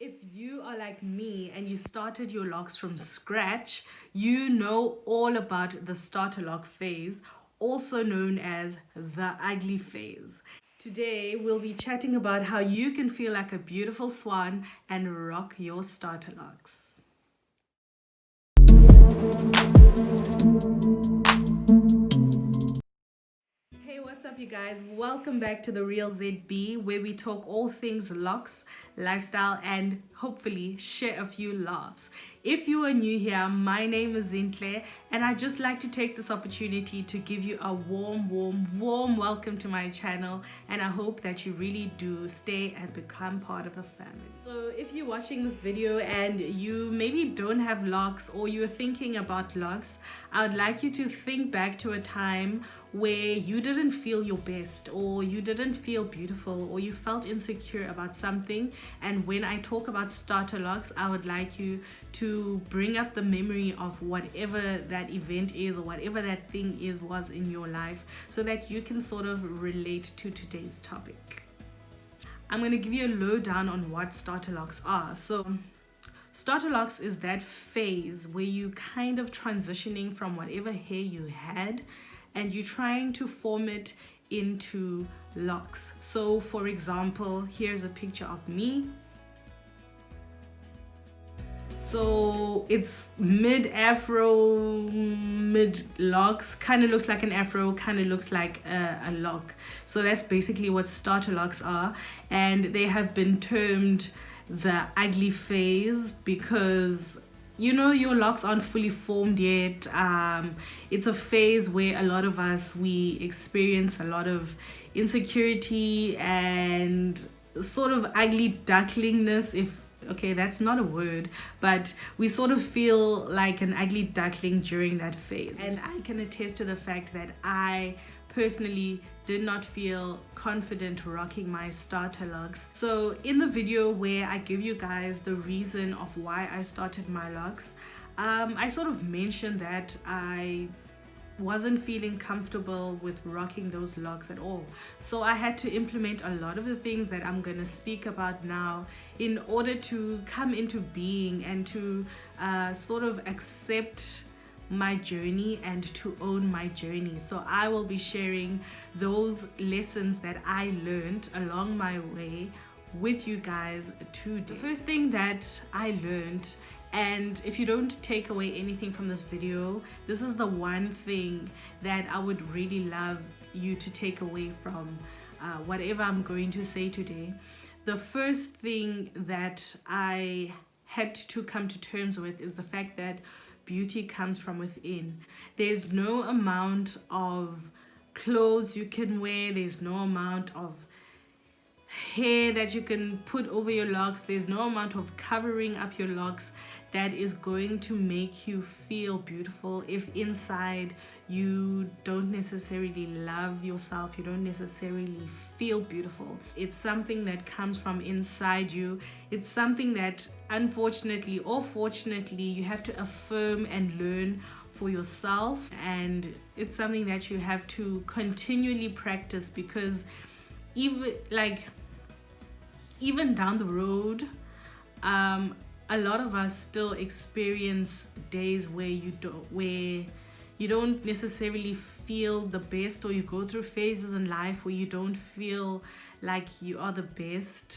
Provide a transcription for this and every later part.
If you are like me and you started your locks from scratch, you know all about the starter lock phase, also known as the ugly phase. Today, we'll be chatting about how you can feel like a beautiful swan and rock your starter locks. Hey, what's up, you guys? Welcome back to the Real ZB, where we talk all things locks, lifestyle, and hopefully share a few laughs. If you are new here, my name is Zintle, and I'd just like to take this opportunity to give you a warm welcome to my channel, and I hope that you really do stay and become part of the family. So if you're watching this video and you maybe don't have locks or you're thinking about locks, I would like you to think back to a time where you didn't feel your best, or you didn't feel beautiful, or you felt insecure about something. And when I talk about starter locks, I would like you to bring up the memory of whatever that event is or whatever that thing was in your life, so that you can sort of relate to today's topic. I'm going to give you a lowdown on what starter locks are. So starter locks is that phase where you kind of transitioning from whatever hair you had and you're trying to form it into locks. So for example, here's a picture of me. So it's mid-afro, mid-locks, kind of looks like an afro, kind of looks like a lock. So that's basically what starter locks are, and they have been termed the ugly phase because your locks aren't fully formed yet. It's a phase where a lot of us, we experience a lot of insecurity and sort of ugly ducklingness, if okay, that's not a word, but we sort of feel like an ugly duckling during that phase. And I can attest to the fact that I personally did not feel confident rocking my starter locks. So in the video where I give you guys the reason of why I started my locks, I sort of mentioned that I wasn't feeling comfortable with rocking those locks at all. So I had to implement a lot of the things that I'm gonna speak about now in order to come into being and to sort of accept my journey and to own my journey. So I will be sharing those lessons that I learned along my way with you guys today. The first thing that I learned, and if you don't take away anything from this video, this is the one thing that I would really love you to take away from whatever I'm going to say today. The first thing that I had to come to terms with is the fact that beauty comes from within. There's no amount of clothes you can wear, there's no amount of hair that you can put over your locks, there's no amount of covering up your locks that is going to make you feel beautiful if inside you don't necessarily love yourself, you don't necessarily feel beautiful. It's something that comes from inside you. It's something that unfortunately or fortunately you have to affirm and learn for yourself, and it's something that you have to continually practice, because even down the road, a lot of us still experience days where you don't necessarily feel the best, or you go through phases in life where you don't feel like you are the best.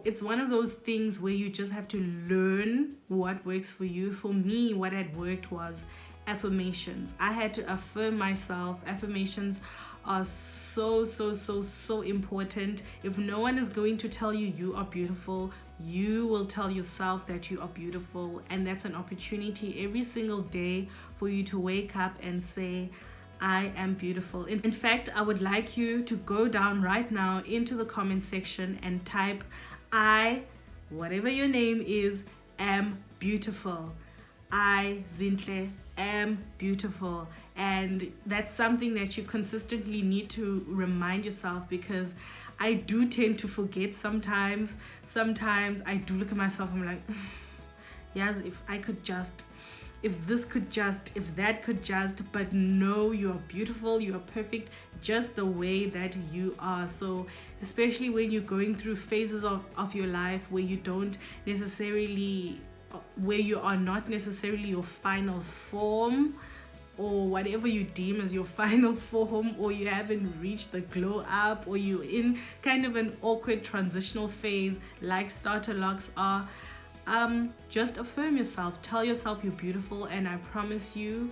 It's one of those things where you just have to learn what works for you. For me, what had worked was affirmations. I had to affirm myself. Affirmations are so important. If no one is going to tell you you are beautiful, you will tell yourself that you are beautiful, and that's an opportunity every single day for you to wake up and say, I am beautiful. In fact, I would like you to go down right now into the comment section and type, I, whatever your name is, am beautiful. I, Zintle, am beautiful. And that's something that you consistently need to remind yourself, because I do tend to forget sometimes. Sometimes I do look at myself, I'm like, yes, if I could just, if this could just, if that could just, but no, you are beautiful, you are perfect just the way that you are. So especially when you're going through phases of your life where you don't necessarily, where you are not necessarily your final form, or whatever you deem as your final form, or you haven't reached the glow up, or you're in kind of an awkward transitional phase like starter locks are. Just affirm yourself, tell yourself you're beautiful, and I promise you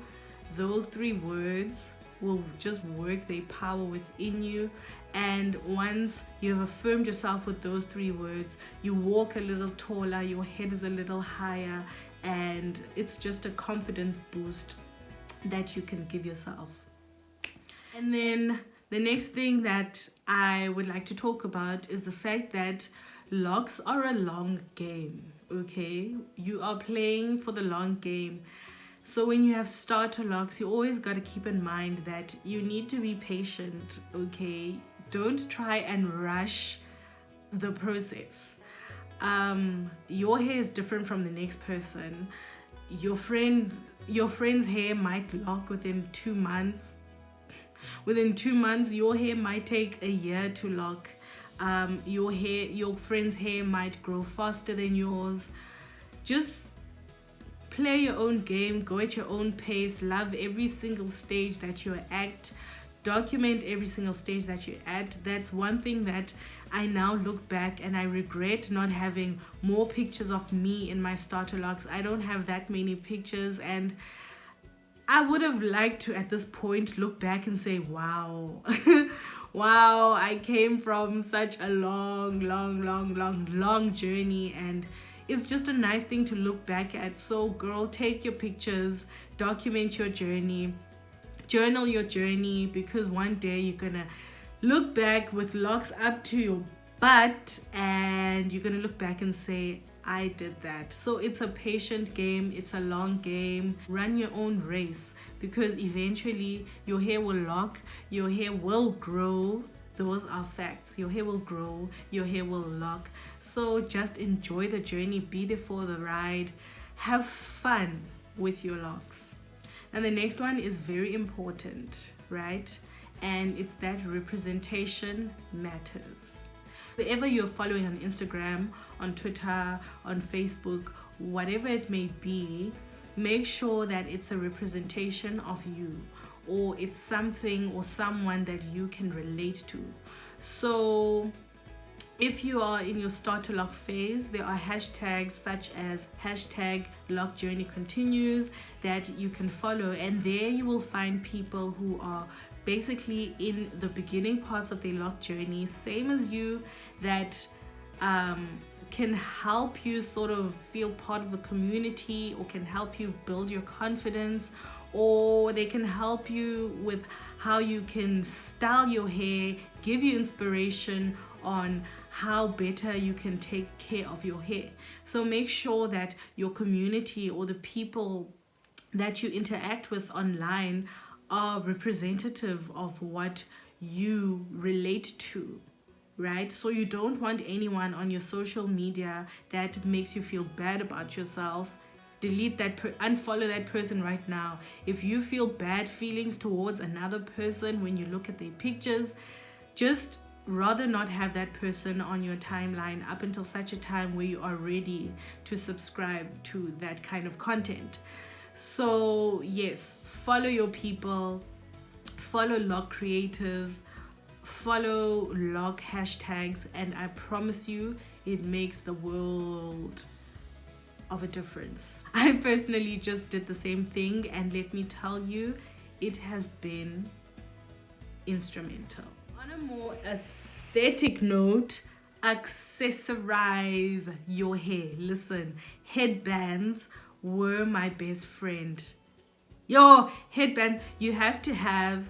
those 3 words will just work their power within you. And once you've affirmed yourself with those 3 words, you walk a little taller, your head is a little higher, and it's just a confidence boost that you can give yourself. And then the next thing that I would like to talk about is the fact that locks are a long game. Okay, you are playing for the long game. So when you have starter locks, you always got to keep in mind that you need to be patient. Okay, don't try and rush the process. Your hair is different from the next person. Your friend's hair might lock within 2 months. Within 2 months, your hair might take a year to lock. Your friend's hair might grow faster than yours. Just play your own game, go at your own pace, love every single stage that you're at, document every single stage that you're at. That's one thing that I now look back and I regret not having more pictures of me in my starter locks. I don't have that many pictures, and I would have liked to at this point look back and say, wow, wow, I came from such a long journey, and it's just a nice thing to look back at. So girl, take your pictures, document your journey, journal your journey, because one day you're gonna look back with locks up to your butt and you're gonna look back and say, I did that. So it's a patient game, it's a long game. Run your own race, because eventually your hair will lock, your hair will grow. Those are facts. Your hair will grow, your hair will lock. So just enjoy the journey, be there for the ride, have fun with your locks. And the next one is very important, right? And it's that representation matters. Whoever you're following on Instagram, on Twitter, on Facebook, whatever it may be, make sure that it's a representation of you, or it's something or someone that you can relate to. So if you are in your starter lock phase, there are hashtags such as hashtag lock journey continues that you can follow, and there you will find people who are basically in the beginning parts of their lock journey, same as you, that can help you sort of feel part of the community, or can help you build your confidence, or they can help you with how you can style your hair, give you inspiration on how better you can take care of your hair. So make sure that your community or the people that you interact with online are representative of what you relate to, right? So you don't want anyone on your social media that makes you feel bad about yourself. Delete that, unfollow that person right now. If you feel bad feelings towards another person when you look at their pictures, just rather not have that person on your timeline up until such a time where you are ready to subscribe to that kind of content. So yes, follow your people, follow lock creators, follow lock hashtags, and I promise you it makes the world of a difference. I personally just did the same thing, and let me tell you, it has been instrumental. On a more aesthetic note, accessorize your hair. Listen, headbands were my best friend. Yo, headbands, you have to have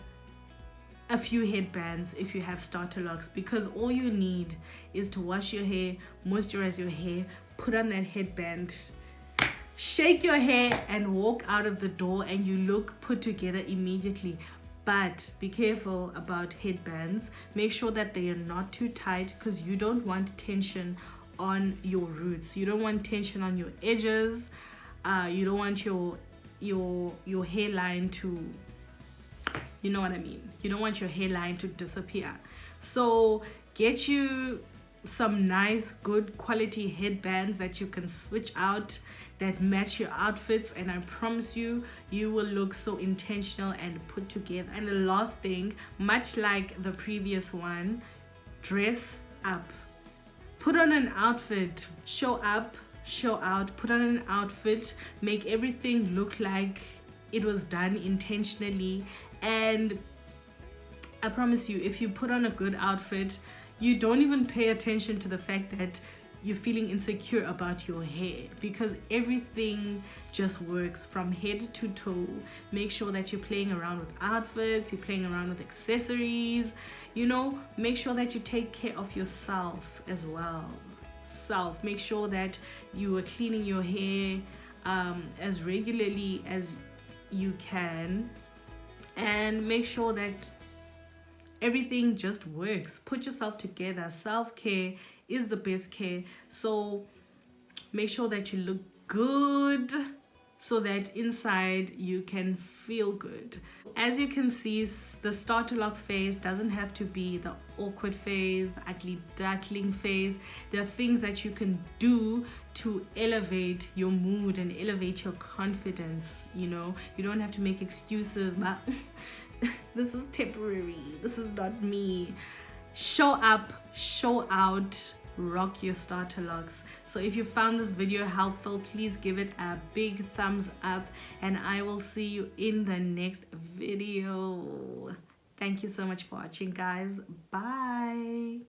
a few headbands if you have starter locks, because all you need is to wash your hair, moisturize your hair, put on that headband, shake your hair, and walk out of the door, and you look put together immediately. But be careful about headbands. Make sure that they are not too tight, because you don't want tension on your roots. You don't want tension on your edges. You don't want your hairline to, you know what I mean. You don't want your hairline to disappear. So Get you some nice good quality headbands that you can switch out that match your outfits, and I promise you, you will look so intentional and put together. And the last thing, much like the previous one, dress up. Put on an outfit, show up, show out, put on an outfit, make everything look like it was done intentionally. And I promise you, if you put on a good outfit, you don't even pay attention to the fact that you're feeling insecure about your hair, because everything just works from head to toe. Make sure that you're playing around with outfits, you're playing around with accessories, you know, make sure that you take care of yourself as well. Make sure that you are cleaning your hair as regularly as you can, and make sure that everything just works. Put yourself together. Self-care is the best care. So make sure that you look good so that inside you can feel good. As you can see, the starter lock phase doesn't have to be the awkward phase, the ugly duckling phase. There are things that you can do to elevate your mood and elevate your confidence. You know, you don't have to make excuses, but this is temporary, this is not me. Show up, show out, rock your starter locks. So if you found this video helpful, please give it a big thumbs up, and I will see you in the next video. Thank you so much for watching, guys. Bye.